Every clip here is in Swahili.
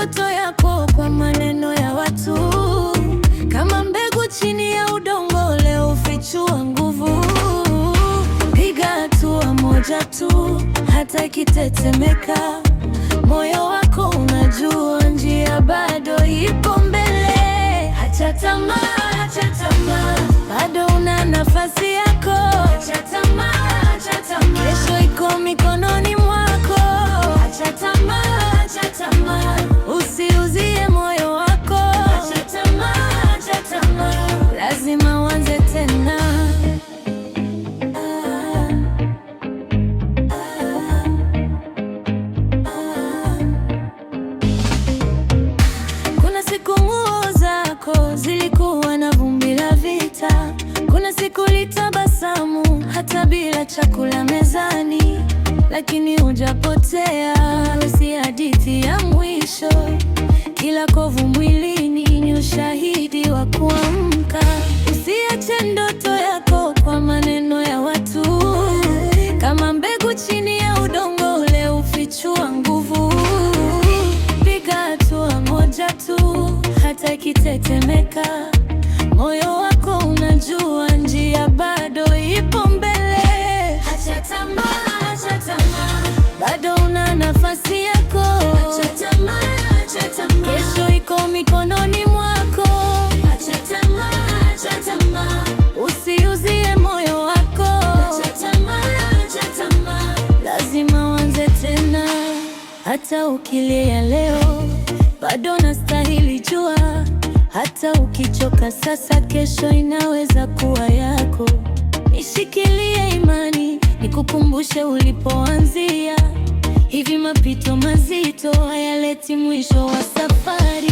ndoto yako kwa maneno ya watu. Kama mbegu chini ya udongo, leo ufichua nguvu. Piga hatua moja tu, hata ikitetemeka. Moyo wako unajua njia bado ipo mbele. Acha tamaa, acha tamaa, bado una nafasi yako. Acha tamaa, acha tamaa, kesho iko mikononi mwako. Acha tamaa, acha tamaa, usiuzie moyo wako. Acha tamaa, acha tamaa, lazima uanze tena. Kuna siku nguo zako zilikuwa na vumbi la vita. Kuna siku ulitabasamu hata bila chakula mezani. Lakini hujapotea, si hadithi ya mwisho. Kila kovu mwilini ni ushahidi wa kuamka. Usiache ndoto yako kwa maneno ya watu. Kama mbegu chini ya udongo, leo ufichua nguvu. Piga hatua moja tu, hata ikitetemeka. Moyo wako unajua njia bado ipo mbele. Acha tamaa, acha tamaa, bado una nafasi yako. Acha tamaa, acha tamaa, kesho iko mikononi mwako. Acha tamaa, acha tamaa, usiuzie moyo wako. Acha tamaa, acha tamaa, lazima uanze tena. Hata ukilia leo, bado nastahili jua. Hata ukichoka sasa, kesho inaweza kuwa yako. Nishikilie imani, nikukumbushe ulipoanzia. Hivi mapito mazito hayaleti mwisho wa safari.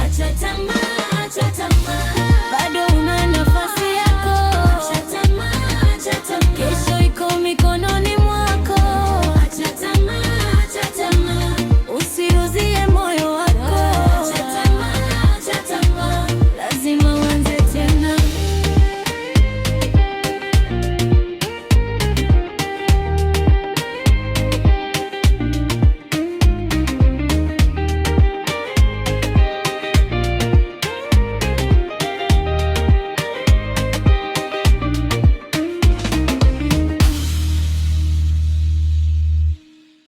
Acha tamaa, acha tamaa.